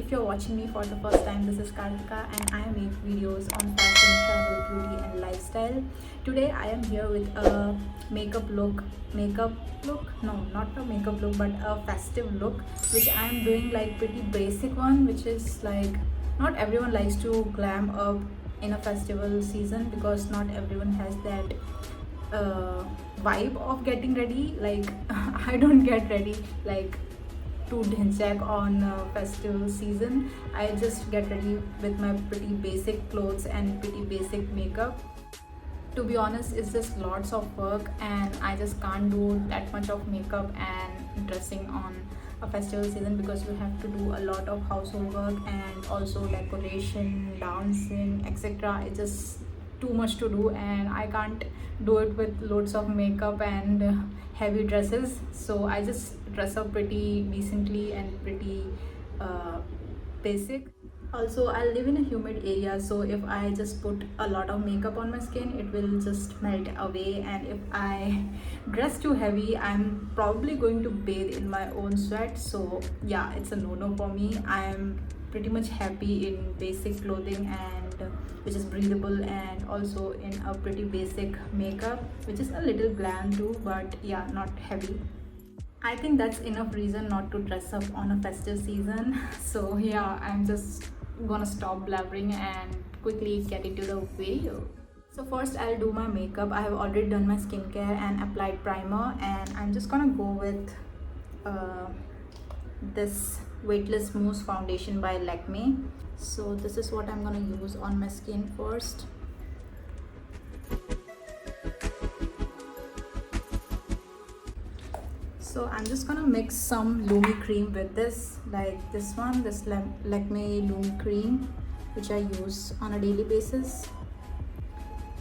if you're watching me for the first time, this is Kartika and I make videos on fashion, travel, beauty and lifestyle. Today I am here with a makeup look, no, not a makeup look but a festive look, which I am doing like pretty basic one, which is like not everyone likes to glam up in a festival season because not everyone has that vibe of getting ready. Like I don't get ready like to check on festival season. I just get ready with my pretty basic clothes and pretty basic makeup. To be honest, it's just lots of work and I just can't do that much of makeup and dressing on a festival season because you have to do a lot of household work and also decoration, dancing, etc. It's just too much to do and I can't do it with loads of makeup and heavy dresses. So I just dress up pretty decently and pretty basic. Also, I live in a humid area, so if I just put a lot of makeup on my skin, it will just melt away. And if I dress too heavy, I'm probably going to bathe in my own sweat. So yeah, it's a no-no for me. I'm pretty much happy in basic clothing and which is breathable, and also in a pretty basic makeup which is a little glam too, but yeah, not heavy. I think that's enough reason not to dress up on a festive season. So yeah, I'm just gonna stop blabbering and quickly get into the video. So first I'll do my makeup. I have already done my skincare and applied primer, and I'm just gonna go with uh, this weightless mousse foundation by Lakme. So this is what I'm gonna use on my skin first. So I'm just gonna mix some Lumi cream with this, like this one, this Lakme Lumi cream, which I use on a daily basis.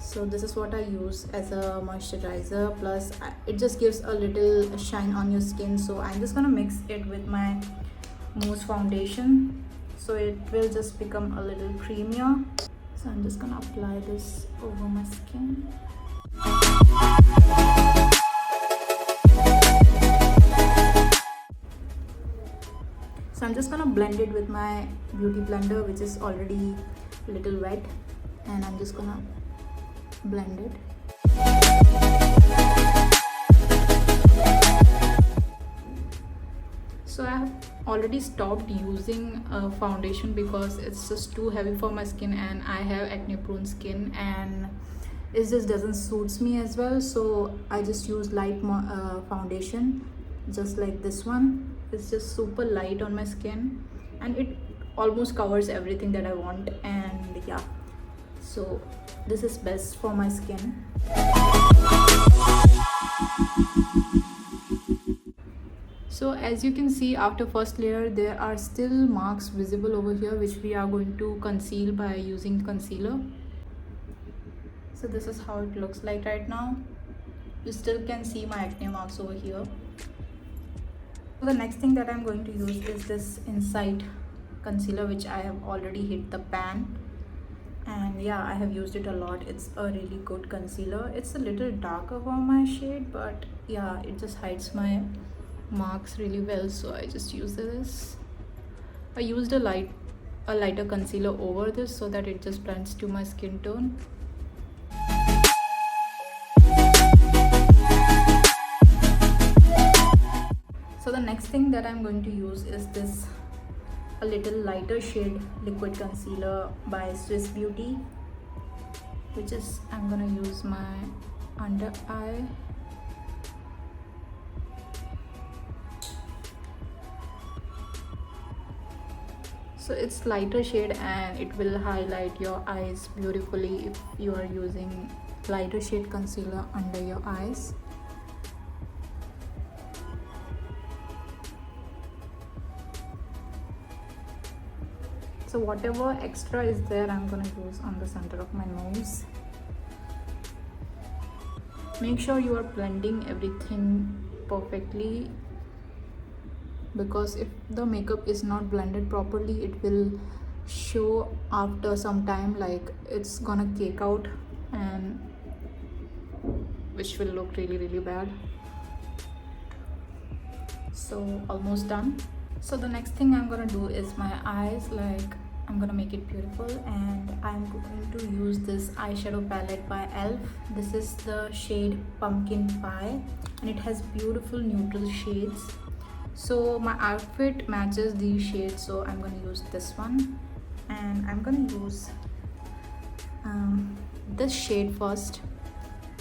So this is what I use as a moisturizer, plus it just gives a little shine on your skin. So I'm just gonna mix it with my mousse foundation, so it will just become a little creamier. So I'm just gonna apply this over my skin. So I'm just gonna blend it with my beauty blender, which is already a little wet, and I'm just gonna blend it. So I have already stopped using foundation because it's just too heavy for my skin and I have acne prone skin and it just doesn't suits me as well. So I just use light foundation, just like this one. It's just super light on my skin and it almost covers everything that I want, and yeah, so this is best for my skin. So as you can see, after first layer there are still marks visible over here, which we are going to conceal by using concealer. So this is how it looks like right now. You still can see my acne marks over here. So the next thing that I'm going to use is this Insight concealer, which I have already hit the pan, and yeah, I have used it a lot. It's a really good concealer. It's a little darker for my shade, but yeah, it just hides my marks really well, so I just use this. I used a lighter concealer over this so that it just blends to my skin tone. So the next thing that I'm going to use is this a little lighter shade liquid concealer by Swiss Beauty, which is I'm gonna use my under eye. So it's lighter shade and it will highlight your eyes beautifully if you are using lighter shade concealer under your eyes. So whatever extra is there, I'm gonna use on the center of my nose. Make sure you are blending everything perfectly, because if the makeup is not blended properly, it will show after some time, like it's gonna cake out, and which will look really bad. So almost done. So the next thing I'm gonna do is my eyes. Like, I'm gonna make it beautiful, and I'm going to use this eyeshadow palette by elf. This is the shade Pumpkin Pie, and it has beautiful neutral shades. So my outfit matches these shades, so I'm gonna use this one. And I'm gonna use this shade first.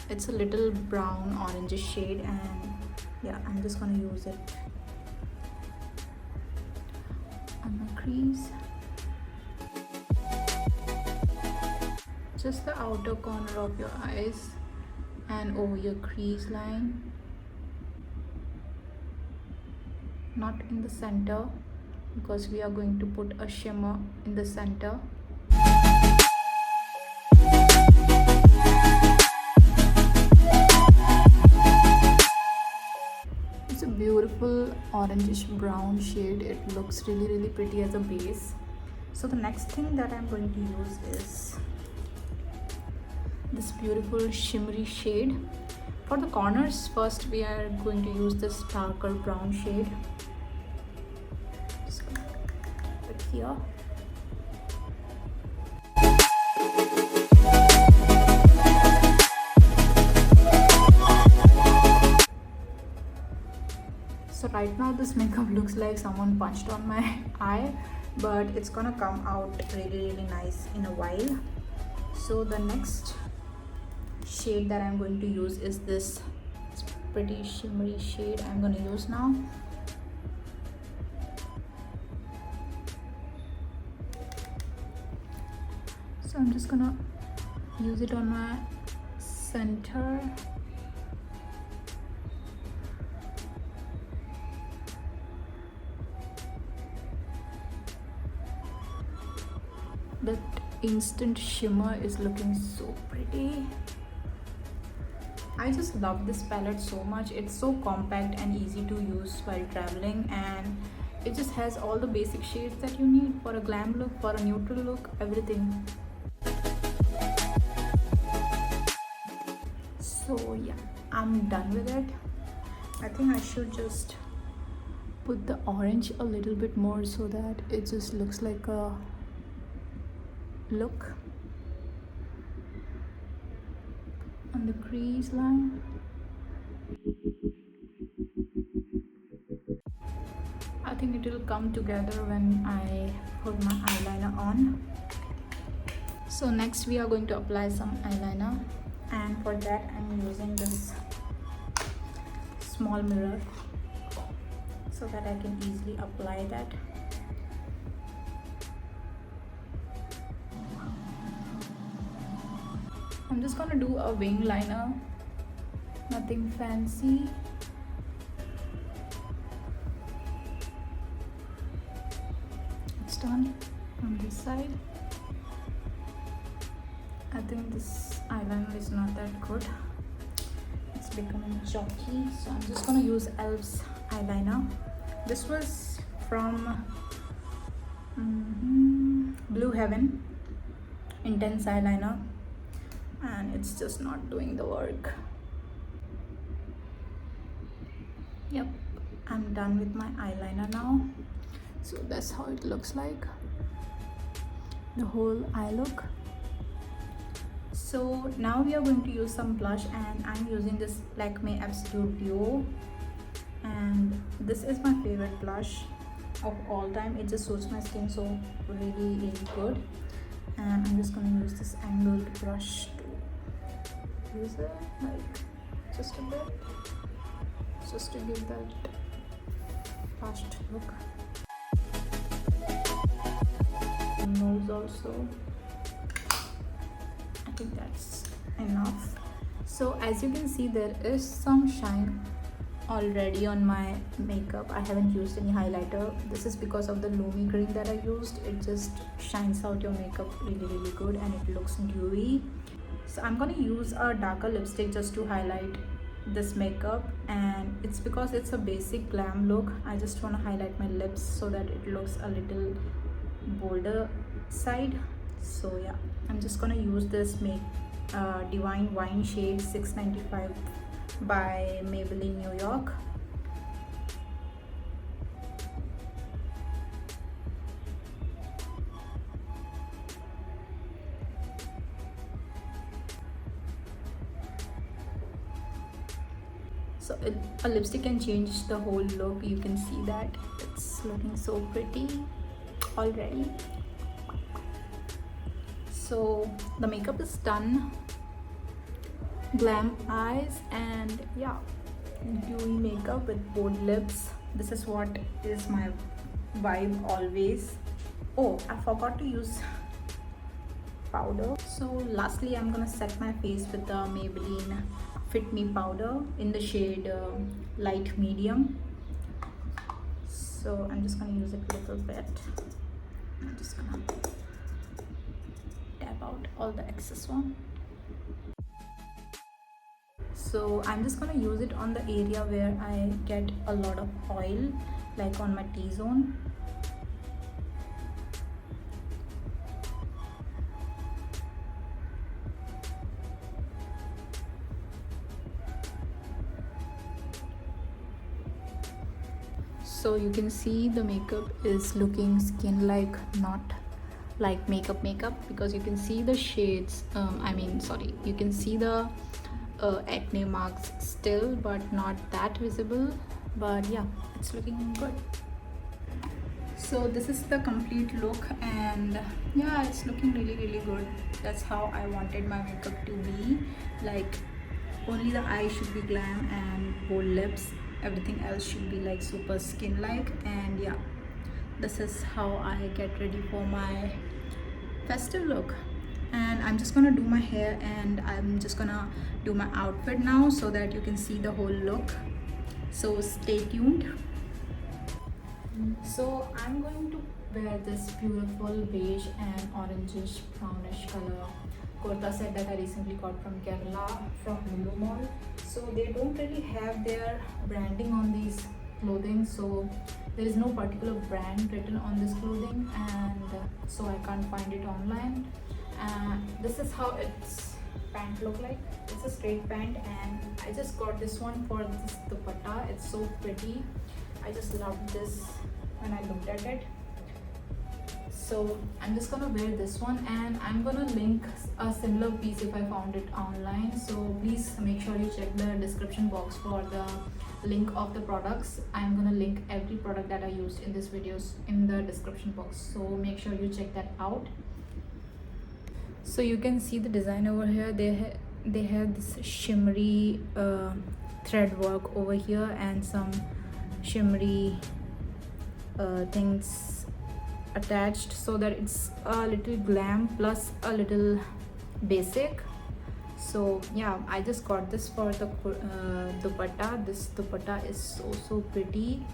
It's a little brown orange shade, and yeah, I'm just gonna use it on my crease, just the outer corner of your eyes and over your crease line, not in the center, because we are going to put a shimmer in the center. It's a beautiful orangish brown shade. It looks really pretty as a base. So the next thing that I'm going to use is this beautiful shimmery shade. For the corners, first we are going to use this darker brown shade. Just gonna put it here. So right now this makeup looks like someone punched on my eye, but it's gonna come out really nice in a while. So the next shade that I'm going to use is this pretty shimmery shade I'm going to use now. So I'm just gonna use it on my center. That instant shimmer is looking so pretty. I just love this palette so much. It's so compact and easy to use while traveling, and it just has all the basic shades that you need for a glam look, for a neutral look, everything. So yeah, I'm done with it. I think I should just put the orange a little bit more so that it just looks like a look on the crease line. I think it will come together when I put my eyeliner on. So next we are going to apply some eyeliner, and for that I'm using this small mirror so that I can easily apply that. I'm just gonna do a wing liner, nothing fancy. It's done on this side. I think this eyeliner is not that good. It's becoming chalky, so I'm just gonna use elf's eyeliner. This was from Blue Heaven Intense Eyeliner, and it's just not doing the work. Yep, I'm done with my eyeliner now. So that's how it looks like, the whole eye look. So now we are going to use some blush, and I'm using this Lakme Absolute Duo, and this is my favorite blush of all time. It just suits my skin so really good, and I'm just going to use this angled brush to use it, like just a bit, just to give that fast look. Nose also, I think that's enough. So as you can see, there is some shine already on my makeup. I haven't used any highlighter. This is because of the Lumi green that I used. It just shines out your makeup really good, and it looks dewy. So I'm gonna use a darker lipstick just to highlight this makeup, and it's because it's a basic glam look. I just want to highlight my lips so that it looks a little bolder side. So yeah, I'm just gonna use this Divine Wine shade 695 by Maybelline New York. So a lipstick can change the whole look. You can see that it's looking so pretty already. So the makeup is done. Glam eyes and yeah, dewy makeup with bold lips. This is what is my vibe always. Oh, I forgot to use powder. So lastly, I'm gonna set my face with the Maybelline Fit Me powder in the shade light medium. So I'm just gonna use it a little bit. I'm just gonna tap out all the excess one. So I'm just gonna use it on the area where I get a lot of oil, like on my T-zone. So you can see the makeup is looking skin like, not like makeup because you can see the shades, you can see the acne marks still, but not that visible. But yeah, it's looking good. So this is the complete look, and yeah, it's looking really good. That's how I wanted my makeup to be. Like, only the eyes should be glam and bold lips, everything else should be like super skin like. And yeah, this is how I get ready for my festive look. And I'm just gonna do my hair, and I'm just gonna do my outfit now so that you can see the whole look. So stay tuned. So I'm going to wear this beautiful beige and orangish brownish color kurta set that I recently got from Kerala from Lulu Mall. So they don't really have their branding on these clothing, so there is no particular brand written on this clothing, and so I can't find it online. This is how its pant look like. It's a straight pant, and I just got this one for this dupatta. It's so pretty. I just loved this when I looked at it. So I'm just gonna wear this one, and I'm gonna link a similar piece if I found it online. So please make sure you check the description box for the link of the products. I'm gonna link every product that I used in this videos in the description box, so make sure you check that out. So you can see the design over here. They have this shimmery thread work over here, and some shimmery things attached, so that it's a little glam plus a little basic. So yeah, I just got this for the dupatta. This dupatta is so pretty.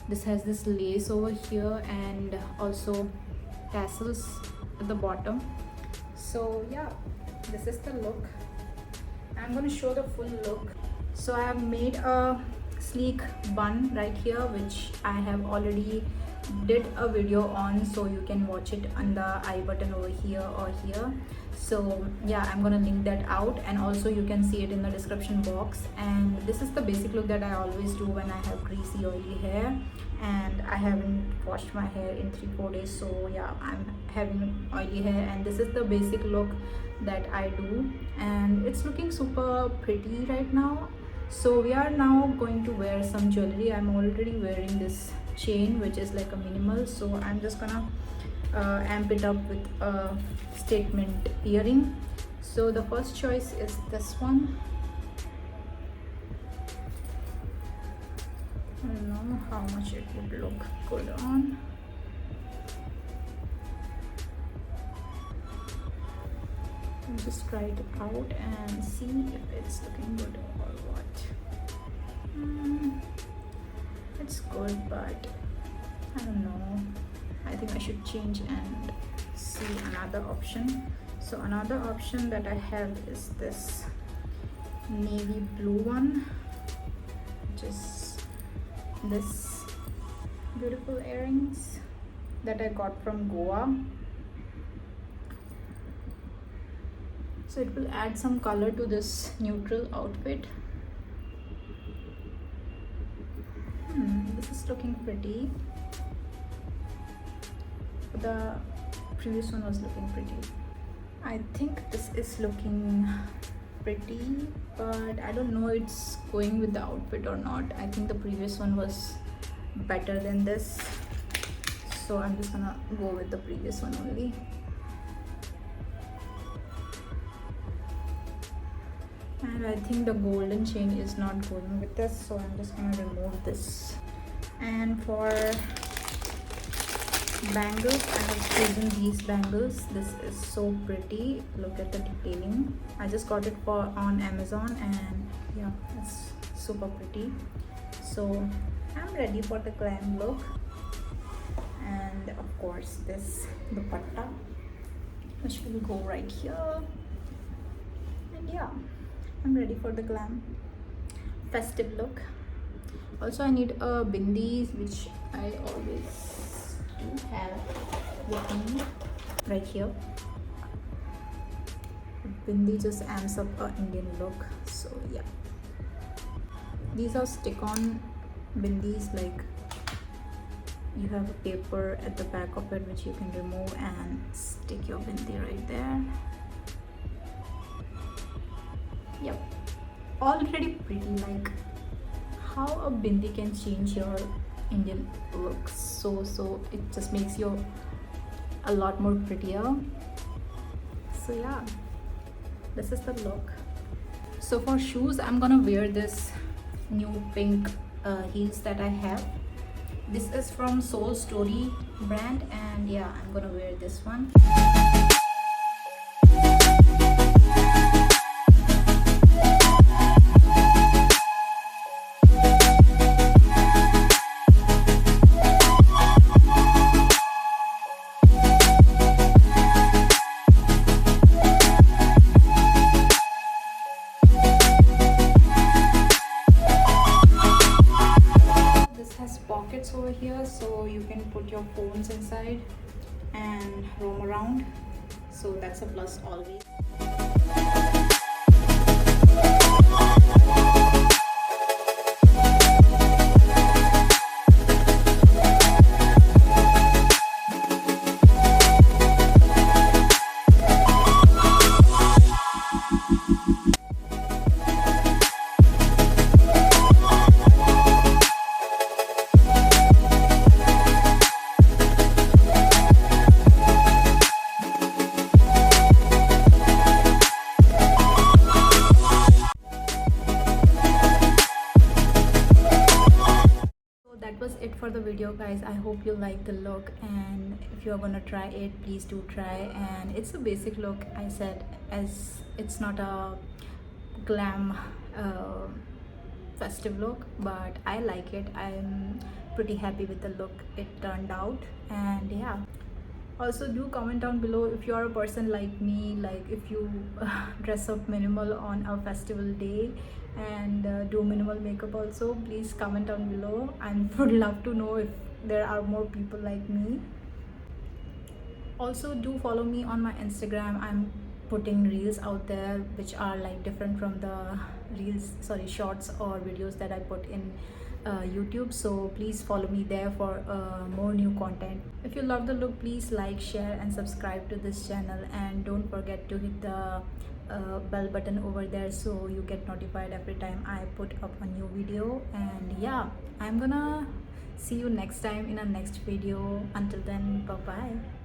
This has this lace over here and also tassels at the bottom. So yeah, this is the look. I'm going to show the full look. So I have made a sleek bun right here, which I have already did a video on, so you can watch it on the I button over here or here. So yeah, I'm gonna link that out, and also you can see it in the description box. And this is the basic look that I always do when I have greasy oily hair, and I haven't washed my hair in 3-4 days. So yeah, I'm having oily hair, and this is the basic look that I do, and it's looking super pretty right now. So we are now going to wear some jewelry. I'm already wearing this chain, which is like a minimal, so I'm just gonna amp it up with a statement earring. So the first choice is this one. I don't know how much it would look good on. I'll just try it out and see if it's looking good or what. It's good, but I don't know. I think I should change and see another option. So another option that I have is this navy blue one, which is this beautiful earrings that I got from Goa. So it will add some color to this neutral outfit. This is looking pretty. The previous one was looking pretty. I think this is looking pretty, but I don't know it's going with the outfit or not. I think the previous one was better than this, so I'm just gonna go with the previous one only. And I think the golden chain is not going with this, so I'm just gonna remove this. And for bangles, I have chosen these bangles. This is so pretty. Look at the detailing. I just got it on Amazon, and yeah, it's super pretty. So I'm ready for the glam look. And of course this dupatta, which will go right here. And yeah, I'm ready for the glam festive look. Also, I need a bindis, which I always do have with me right here. Bindi just amps up a Indian look, so yeah. These are stick-on bindis, like you have a paper at the back of it which you can remove and stick your bindi right there. Yep, already pretty. Like how a bindi can change your Indian look, so it just makes you a lot more prettier. So yeah, this is the look. So for shoes, I'm gonna wear this new pink heels that I have. This is from Soul Story brand, and yeah, I'm gonna wear this one. Pockets over here, so you can put your phones inside and roam around, so that's a plus always. That was it for the video, guys. I hope you like the look, and if you're gonna try it, please do try. And it's a basic look, I said, as it's not a glam festive look, but I like it. I'm pretty happy with the look it turned out. And yeah, also do comment down below if you are a person like me, like if you dress up minimal on a festival day and do minimal makeup. Also please comment down below, and would love to know if there are more people like me. Also do follow me on my Instagram. I'm putting reels out there which are like different from the shorts or videos that I put in YouTube, so please follow me there for more new content. If you love the look, please like, share and subscribe to this channel, and don't forget to hit the bell button over there so you get notified every time I put up a new video. And yeah, I'm gonna see you next time in a next video. Until then, bye bye.